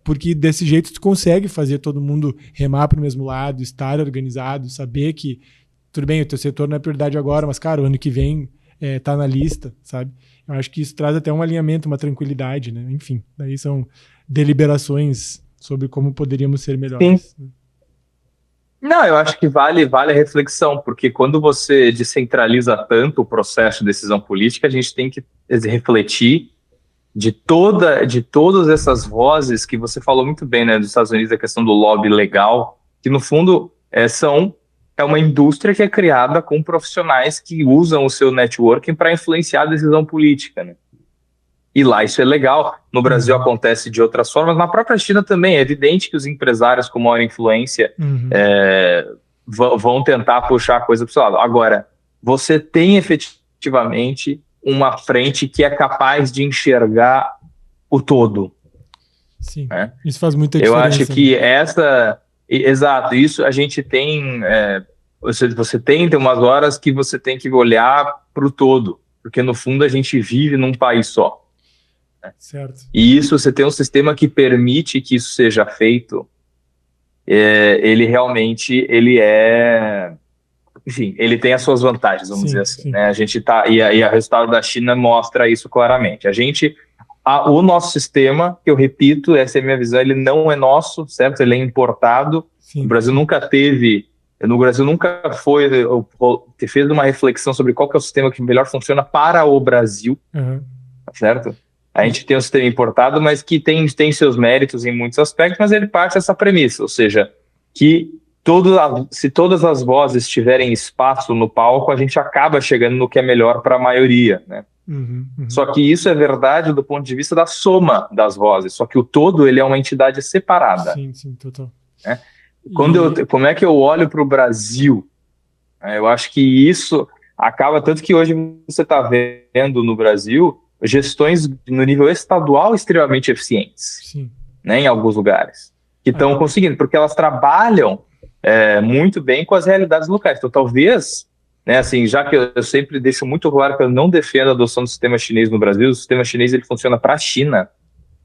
Porque desse jeito tu consegue fazer todo mundo remar para o mesmo lado, estar organizado, saber que, tudo bem, o teu setor não é prioridade agora, mas, cara, o ano que vem tá na lista, sabe? Eu acho que isso traz até um alinhamento, uma tranquilidade, né? Enfim, daí são deliberações sobre como poderíamos ser melhores. Sim. Não, eu acho que vale a reflexão, porque quando você descentraliza tanto o processo de decisão política, a gente tem que refletir de todas essas vozes que você falou muito bem, né, dos Estados Unidos, a questão do lobby legal, que no fundo é uma indústria que é criada com profissionais que usam o seu networking para influenciar a decisão política, né? E lá isso é legal. No Brasil acontece de outras formas. Na própria China também é evidente que os empresários com maior influência vão tentar puxar a coisa para o seu lado. Agora, você tem efetivamente uma frente que é capaz de enxergar o todo. Sim, né? Isso faz muita diferença. Eu acho que exato, isso a gente tem... Você tem umas horas que você tem que olhar para o todo, porque no fundo a gente vive num país só. Certo. E isso, você tem um sistema que permite que isso seja feito, ele realmente, enfim, ele tem as suas vantagens, vamos dizer assim, né? A gente e o resultado da China mostra isso claramente. O nosso sistema, que eu repito, essa é a minha visão, ele não é nosso, certo? Ele é importado. Sim. O Brasil nunca teve no Brasil nunca fez uma reflexão sobre qual que é o sistema que melhor funciona para o Brasil, certo? A gente tem um sistema importado, mas que tem seus méritos em muitos aspectos, mas ele parte dessa premissa, ou seja, que se todas as vozes tiverem espaço no palco, a gente acaba chegando no que é melhor para a maioria, né? Só que isso é verdade do ponto de vista da soma das vozes, só que o todo ele é uma entidade separada. Sim, total. Né? Como é que eu olho para o Brasil? Eu acho que isso acaba, tanto que hoje você está vendo no Brasil gestões no nível estadual extremamente eficientes, né, em alguns lugares, que estão conseguindo, porque elas trabalham muito bem com as realidades locais. Então, talvez, né, assim, já que eu sempre deixo muito claro que eu não defendo a adoção do sistema chinês no Brasil, o sistema chinês ele funciona para a China,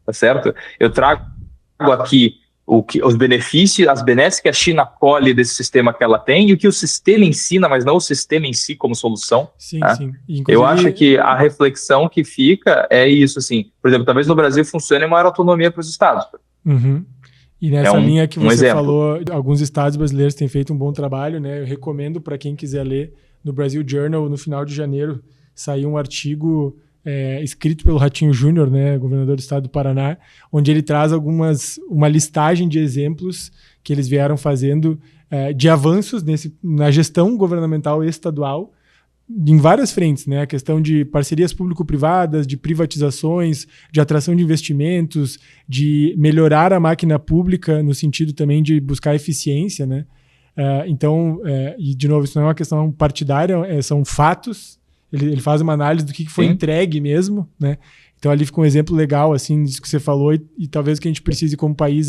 tá certo? Eu trago aqui os benefícios, as benesses que a China colhe desse sistema que ela tem e o que o sistema ensina, mas não o sistema em si como solução. Sim. Inclusive, eu acho que a reflexão que fica é isso, assim, por exemplo, talvez no Brasil funcione maior autonomia para os estados. E nessa linha que você falou, alguns estados brasileiros têm feito um bom trabalho, né? Eu recomendo para quem quiser ler, no Brasil Journal, no final de janeiro, saiu um artigo escrito pelo Ratinho Júnior, né, governador do estado do Paraná, onde ele traz uma listagem de exemplos que eles vieram fazendo de avanços na gestão governamental estadual em várias frentes, né? A questão de parcerias público-privadas, de privatizações, de atração de investimentos, de melhorar a máquina pública no sentido também de buscar eficiência, né? Então, e de novo, isso não é uma questão partidária, são fatos. Ele faz uma análise do que foi entregue mesmo, né? Então ali fica um exemplo legal, assim, disso que você falou, e talvez o que a gente precise como país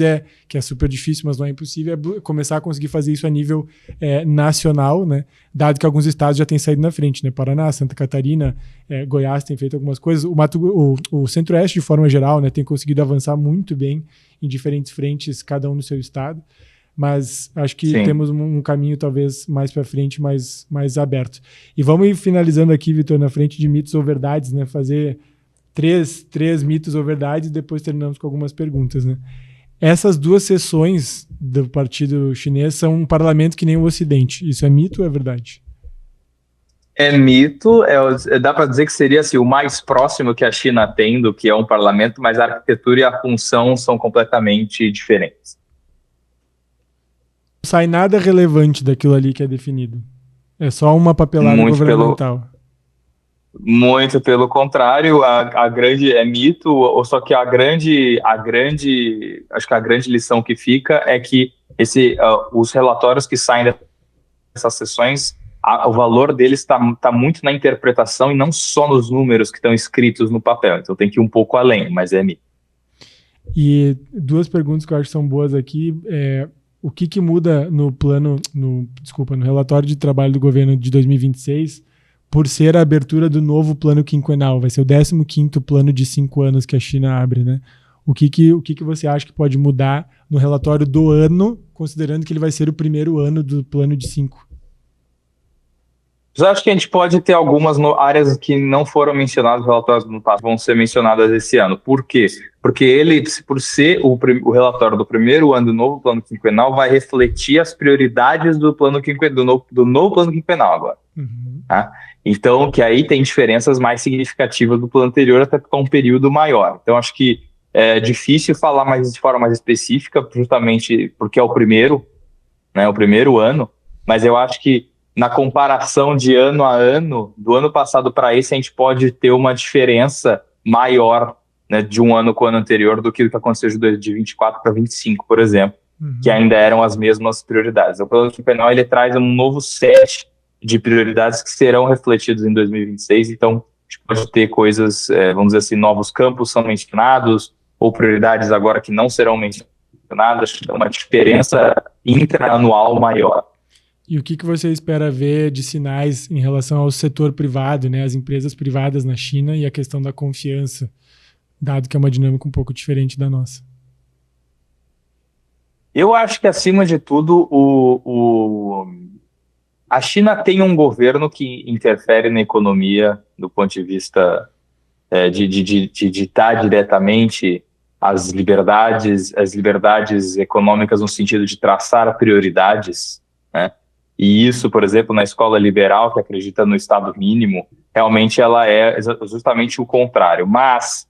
que é super difícil, mas não é impossível, é começar a conseguir fazer isso a nível nacional, né? Dado que alguns estados já têm saído na frente, né? Paraná, Santa Catarina, Goiás tem feito algumas coisas, o Centro-Oeste, de forma geral, né, tem conseguido avançar muito bem em diferentes frentes, cada um no seu estado. Mas acho que temos um caminho talvez mais para frente, mais aberto. E vamos ir finalizando aqui, Vitor, na frente de mitos ou verdades, né? Fazer três mitos ou verdades e depois terminamos com algumas perguntas, né? Essas duas sessões do Partido Chinês são um parlamento que nem o Ocidente. Isso é mito ou é verdade? É mito, dá para dizer que seria assim, o mais próximo que a China tem do que é um parlamento, mas a arquitetura e a função são completamente diferentes. Não sai nada relevante daquilo ali que é definido. É só uma papelada governamental. Muito pelo contrário, a grande é mito, ou só que acho que a grande lição que fica é que os relatórios que saem dessas sessões, o valor deles tá muito na interpretação e não só nos números que estão escritos no papel. Então tem que ir um pouco além, mas é mito. E duas perguntas que eu acho que são boas aqui. O que muda no relatório de trabalho do governo de 2026 por ser a abertura do novo plano quinquenal? Vai ser o 15º plano de 5 anos que a China abre, né? O que você acha que pode mudar no relatório do ano, considerando que ele vai ser o primeiro ano do plano de 5? Eu acho que a gente pode ter algumas áreas que não foram mencionadas no relatório do passado, vão ser mencionadas esse ano. Por quê? Porque ele, por ser o relatório do primeiro ano do novo plano quinquenal, vai refletir as prioridades do plano do novo plano quinquenal agora. Tá? Então, que aí tem diferenças mais significativas do plano anterior, até porque é um período maior. Então, acho que é difícil falar de forma mais específica, justamente porque é o primeiro, né, o primeiro ano, mas eu acho que na comparação de ano a ano, do ano passado para esse, a gente pode ter uma diferença maior, né, de um ano com o ano anterior do que o que aconteceu de 24 para 25, por exemplo, que ainda eram as mesmas prioridades. O plano quinquenal ele traz um novo set de prioridades que serão refletidos em 2026, então a gente pode ter coisas, vamos dizer assim, novos campos são mencionados, ou prioridades agora que não serão mencionadas, uma diferença intraanual maior. E o que você espera ver de sinais em relação ao setor privado, né, as empresas privadas na China e a questão da confiança, dado que é uma dinâmica um pouco diferente da nossa? Eu acho que, acima de tudo, a China tem um governo que interfere na economia do ponto de vista de ditar diretamente as liberdades econômicas no sentido de traçar prioridades, né? E isso, por exemplo, na escola liberal, que acredita no Estado mínimo, realmente ela é justamente o contrário. Mas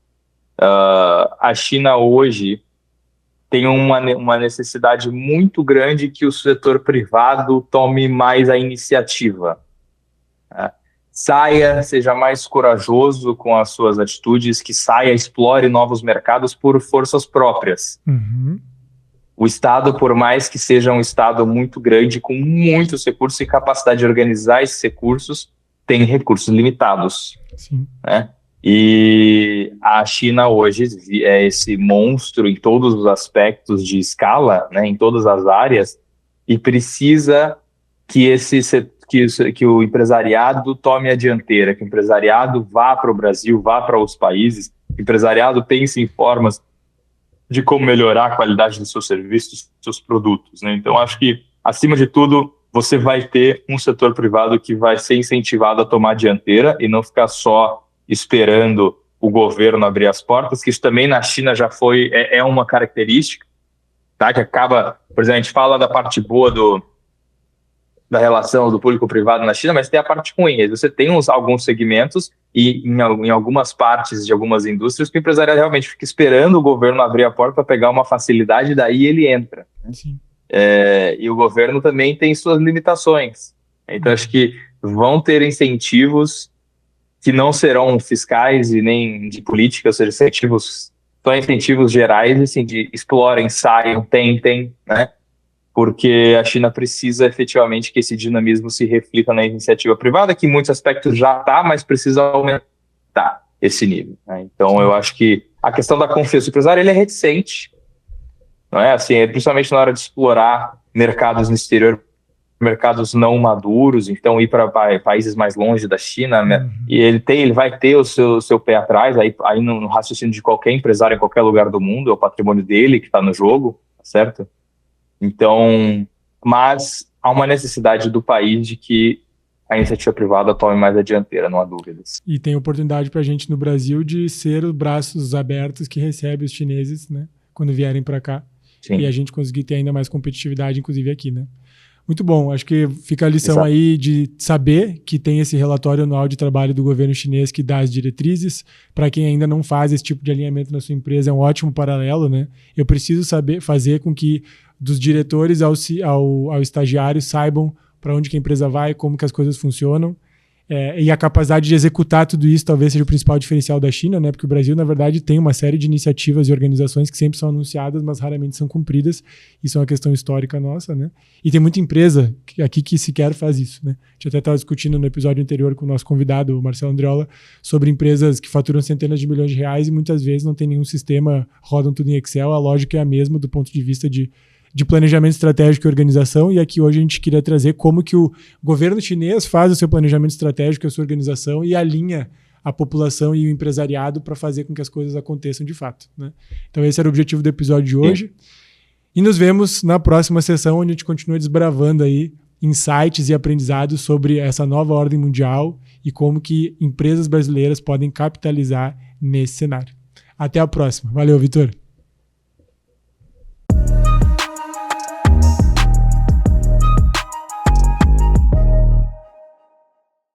a China hoje tem uma necessidade muito grande que o setor privado tome mais a iniciativa. Saia, seja mais corajoso com as suas atitudes, que saia, explore novos mercados por forças próprias. Uhum. O Estado, por mais que seja um Estado muito grande, com muitos recursos e capacidade de organizar esses recursos, tem recursos limitados. Sim. Né? E a China hoje é esse monstro em todos os aspectos de escala, né, em todas as áreas, e precisa que o empresariado tome a dianteira, que o empresariado vá para o Brasil, vá para os países, que o empresariado pense em formas de como melhorar a qualidade dos seus serviços, dos seus produtos. Né? Então, acho que, acima de tudo, você vai ter um setor privado que vai ser incentivado a tomar a dianteira e não ficar só esperando o governo abrir as portas, que isso também na China já é uma característica, tá? Que acaba, por exemplo, a gente fala da parte boa da relação do público-privado na China, mas tem a parte ruim. Você tem alguns segmentos e em algumas partes de algumas indústrias que o empresariado realmente fica esperando o governo abrir a porta para pegar uma facilidade e daí ele entra. Sim. E o governo também tem suas limitações. Então, acho que vão ter incentivos que não serão fiscais e nem de política, ou seja, são incentivos gerais, assim, de explorem, saiam, tentem, né? Porque a China precisa efetivamente que esse dinamismo se reflita na iniciativa privada, que em muitos aspectos já está, mas precisa aumentar esse nível. Né? Então, eu acho que a questão da confiança empresária ele é reticente, não é? Assim, principalmente na hora de explorar mercados no exterior, mercados não maduros, então ir para países mais longe da China, né? E ele vai ter o seu pé atrás, aí no raciocínio de qualquer empresário em qualquer lugar do mundo, é o patrimônio dele que está no jogo, certo? Então, mas há uma necessidade do país de que a iniciativa privada tome mais a dianteira, não há dúvidas. E tem oportunidade para a gente no Brasil de ser os braços abertos que recebe os chineses, né, quando vierem para cá. Sim. E a gente conseguir ter ainda mais competitividade, inclusive aqui, né? Muito bom, acho que fica a lição Exato. Aí de saber que tem esse relatório anual de trabalho do governo chinês que dá as diretrizes. Para quem ainda não faz esse tipo de alinhamento na sua empresa, é um ótimo paralelo, né? Eu preciso saber fazer com que dos diretores ao estagiário saibam para onde que a empresa vai, como que as coisas funcionam. E a capacidade de executar tudo isso talvez seja o principal diferencial da China, né? Porque o Brasil, na verdade, tem uma série de iniciativas e organizações que sempre são anunciadas, mas raramente são cumpridas. Isso é uma questão histórica nossa, né? E tem muita empresa aqui que sequer faz isso, né? A gente até estava discutindo no episódio anterior com o nosso convidado, o Marcelo Andriola, sobre empresas que faturam centenas de milhões de reais e muitas vezes não tem nenhum sistema, rodam tudo em Excel. A lógica é a mesma do ponto de vista de planejamento estratégico e organização, e aqui hoje a gente queria trazer como que o governo chinês faz o seu planejamento estratégico e a sua organização e alinha a população e o empresariado para fazer com que as coisas aconteçam de fato, né? Então esse era o objetivo do episódio de hoje. E nos vemos na próxima sessão, onde a gente continua desbravando aí insights e aprendizados sobre essa nova ordem mundial e como que empresas brasileiras podem capitalizar nesse cenário. Até a próxima. Valeu, Vitor.